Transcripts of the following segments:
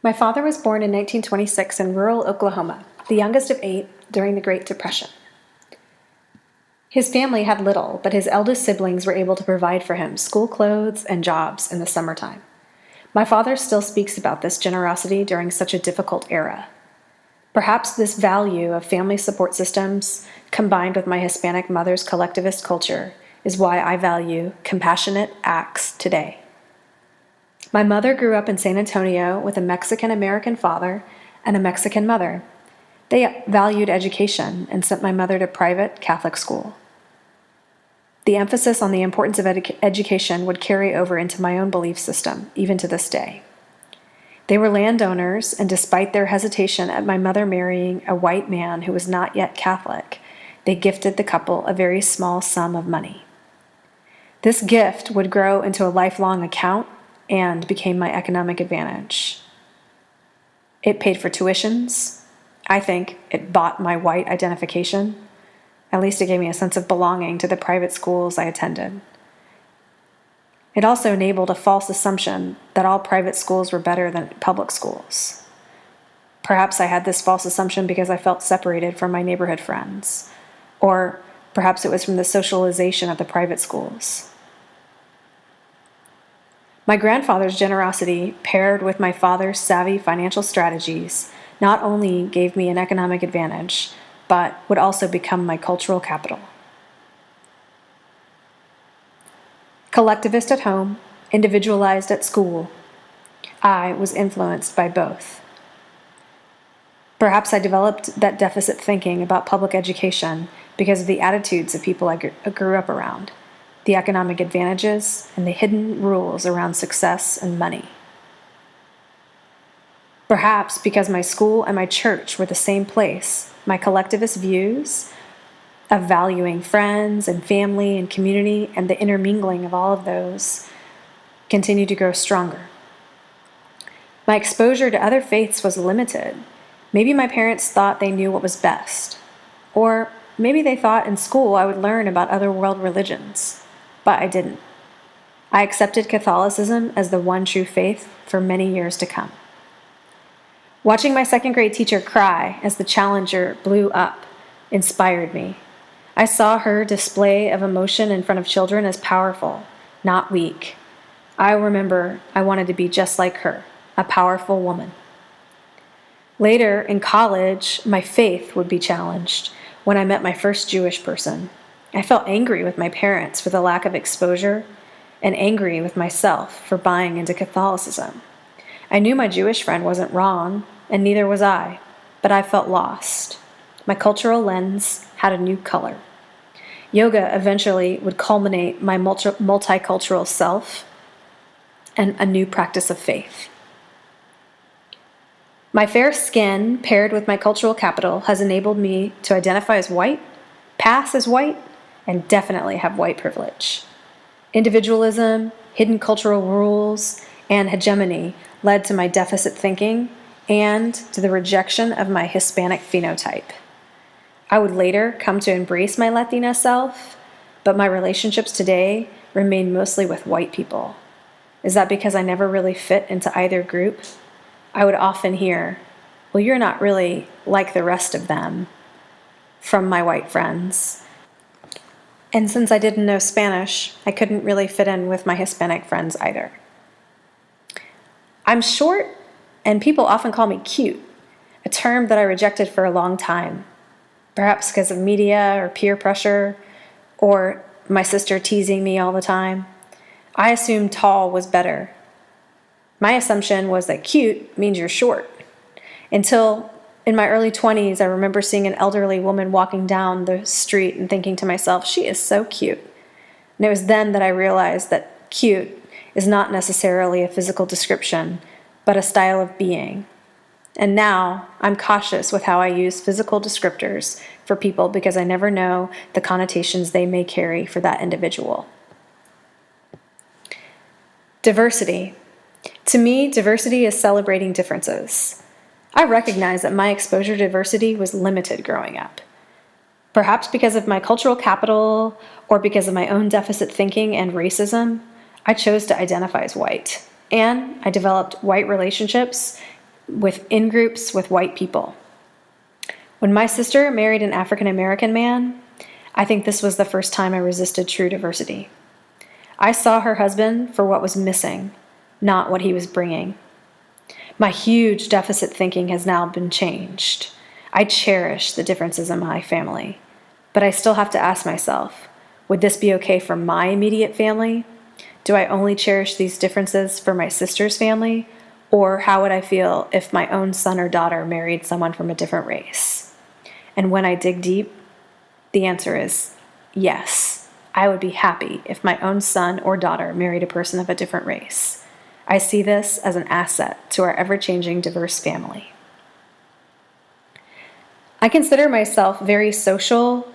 My father was born in 1926 in rural Oklahoma, the youngest of 8 during the Great Depression. His family had little, but his eldest siblings were able to provide for him school clothes and jobs in the summertime. My father still speaks about this generosity during such a difficult era. Perhaps this value of family support systems, combined with my Hispanic mother's collectivist culture, is why I value compassionate acts today. My mother grew up in San Antonio with a Mexican-American father and a Mexican mother. They valued education and sent my mother to private Catholic school. The emphasis on the importance of education would carry over into my own belief system, even to this day. They were landowners, and despite their hesitation at my mother marrying a white man who was not yet Catholic, they gifted the couple a very small sum of money. This gift would grow into a lifelong account and became my economic advantage. It paid for tuitions. I think it bought my white identification. At least it gave me a sense of belonging to the private schools I attended. It also enabled a false assumption that all private schools were better than public schools. Perhaps I had this false assumption because I felt separated from my neighborhood friends, or perhaps it was from the socialization of the private schools. My grandfather's generosity, paired with my father's savvy financial strategies, not only gave me an economic advantage, but would also become my cultural capital. Collectivist at home, individualized at school, I was influenced by both. Perhaps I developed that deficit thinking about public education because of the attitudes of people I grew up around, the economic advantages, and the hidden rules around success and money. Perhaps because my school and my church were the same place, my collectivist views of valuing friends and family and community and the intermingling of all of those continue to grow stronger. My exposure to other faiths was limited. Maybe my parents thought they knew what was best. Or maybe they thought in school I would learn about other world religions. But I didn't. I accepted Catholicism as the one true faith for many years to come. Watching my second grade teacher cry as the Challenger blew up inspired me. I saw her display of emotion in front of children as powerful, not weak. I remember I wanted to be just like her, a powerful woman. Later, in college, my faith would be challenged when I met my first Jewish person. I felt angry with my parents for the lack of exposure and angry with myself for buying into Catholicism. I knew my Jewish friend wasn't wrong, and neither was I, but I felt lost. My cultural lens had a new color. Yoga eventually would culminate my multicultural self and a new practice of faith. My fair skin, paired with my cultural capital, has enabled me to identify as white, pass as white, and definitely have white privilege. Individualism, hidden cultural rules, and hegemony led to my deficit thinking and to the rejection of my Hispanic phenotype. I would later come to embrace my Latina self, but my relationships today remain mostly with white people. Is that because I never really fit into either group? I would often hear, "Well, you're not really like the rest of them," from my white friends. And since I didn't know Spanish, I couldn't really fit in with my Hispanic friends either. I'm short, and people often call me cute, a term that I rejected for a long time, perhaps because of media or peer pressure, or my sister teasing me all the time. I assumed tall was better. My assumption was that cute means you're short, until in my early 20s, I remember seeing an elderly woman walking down the street and thinking to myself, she is so cute. And it was then that I realized that cute is not necessarily a physical description, but a style of being. And now I'm cautious with how I use physical descriptors for people because I never know the connotations they may carry for that individual. Diversity. To me, diversity is celebrating differences. I recognize that my exposure to diversity was limited growing up. Perhaps because of my cultural capital or because of my own deficit thinking and racism, I chose to identify as white. And I developed white relationships in groups with white people. When my sister married an African American man, I think this was the first time I resisted true diversity. I saw her husband for what was missing, not what he was bringing. My huge deficit thinking has now been changed. I cherish the differences in my family, but I still have to ask myself, would this be okay for my immediate family? Do I only cherish these differences for my sister's family? Or how would I feel if my own son or daughter married someone from a different race? And when I dig deep, the answer is yes. I would be happy if my own son or daughter married a person of a different race. I see this as an asset to our ever-changing, diverse family. I consider myself very social.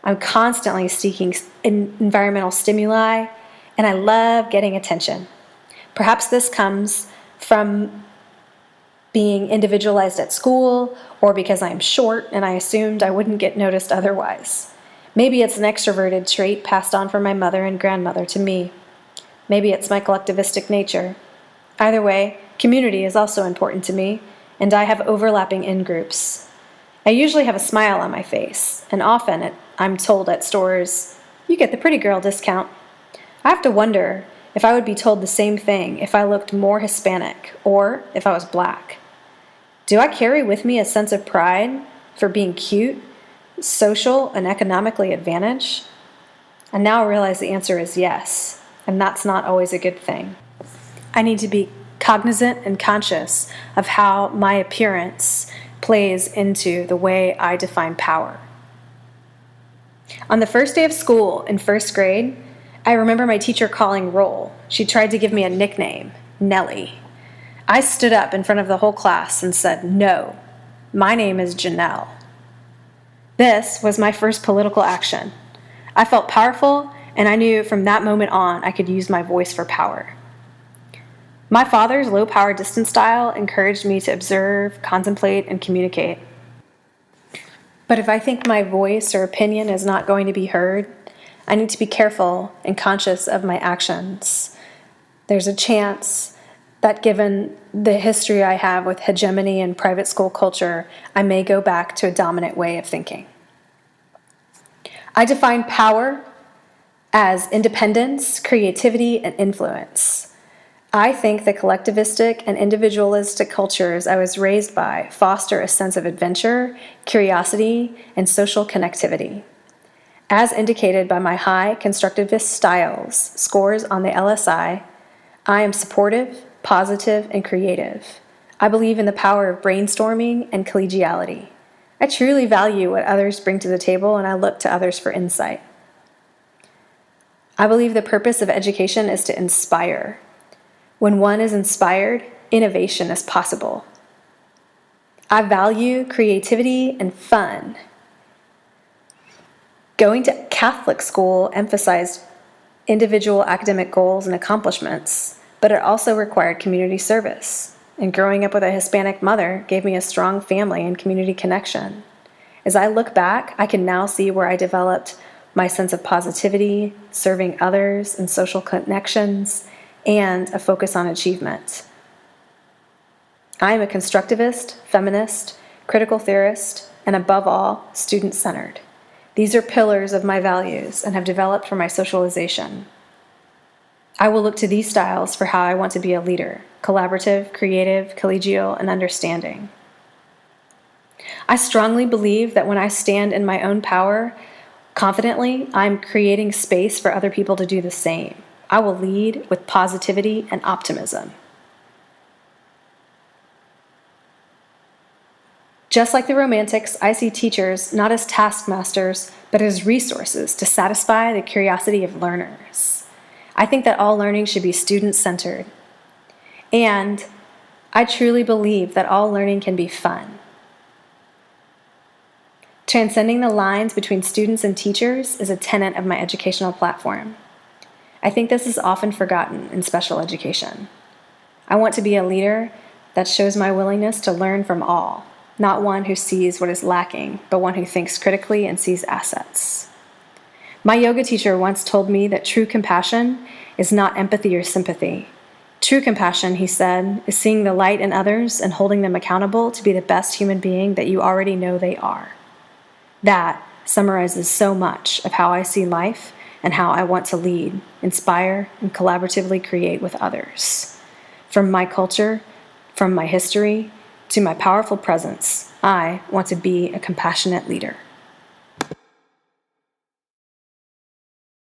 I'm constantly seeking environmental stimuli, and I love getting attention. Perhaps this comes from being individualized at school, or because I'm short and I assumed I wouldn't get noticed otherwise. Maybe it's an extroverted trait passed on from my mother and grandmother to me. Maybe it's my collectivistic nature. Either way, community is also important to me, and I have overlapping in-groups. I usually have a smile on my face, and often I'm told at stores, "You get the pretty girl discount." I have to wonder if I would be told the same thing if I looked more Hispanic or if I was black. Do I carry with me a sense of pride for being cute, social, and economically advantaged? And now I realize the answer is yes, and that's not always a good thing. I need to be cognizant and conscious of how my appearance plays into the way I define power. On the first day of school in first grade, I remember my teacher calling roll. She tried to give me a nickname, Nellie. I stood up in front of the whole class and said, "No, my name is Janelle." This was my first political action. I felt powerful, and I knew from that moment on I could use my voice for power. My father's low-power distance style encouraged me to observe, contemplate, and communicate. But if I think my voice or opinion is not going to be heard, I need to be careful and conscious of my actions. There's a chance that given the history I have with hegemony and private school culture, I may go back to a dominant way of thinking. I define power as independence, creativity, and influence. I think the collectivistic and individualistic cultures I was raised by foster a sense of adventure, curiosity, and social connectivity. As indicated by my high constructivist styles scores on the LSI, I am supportive, positive, and creative. I believe in the power of brainstorming and collegiality. I truly value what others bring to the table, and I look to others for insight. I believe the purpose of education is to inspire. When one is inspired, innovation is possible. I value creativity and fun. Going to Catholic school emphasized individual academic goals and accomplishments, but it also required community service. And growing up with a Hispanic mother gave me a strong family and community connection. As I look back, I can now see where I developed my sense of positivity, serving others, and social connections, and a focus on achievement. I am a constructivist, feminist, critical theorist, and above all, student-centered. These are pillars of my values and have developed from my socialization. I will look to these styles for how I want to be a leader: collaborative, creative, collegial, and understanding. I strongly believe that when I stand in my own power confidently, I'm creating space for other people to do the same. I will lead with positivity and optimism. Just like the Romantics, I see teachers not as taskmasters, but as resources to satisfy the curiosity of learners. I think that all learning should be student-centered. And I truly believe that all learning can be fun. Transcending the lines between students and teachers is a tenet of my educational platform. I think this is often forgotten in special education. I want to be a leader that shows my willingness to learn from all, not one who sees what is lacking, but one who thinks critically and sees assets. My yoga teacher once told me that true compassion is not empathy or sympathy. True compassion, he said, is seeing the light in others and holding them accountable to be the best human being that you already know they are. That summarizes so much of how I see life and how I want to lead, inspire, and collaboratively create with others. From my culture, from my history, to my powerful presence, I want to be a compassionate leader.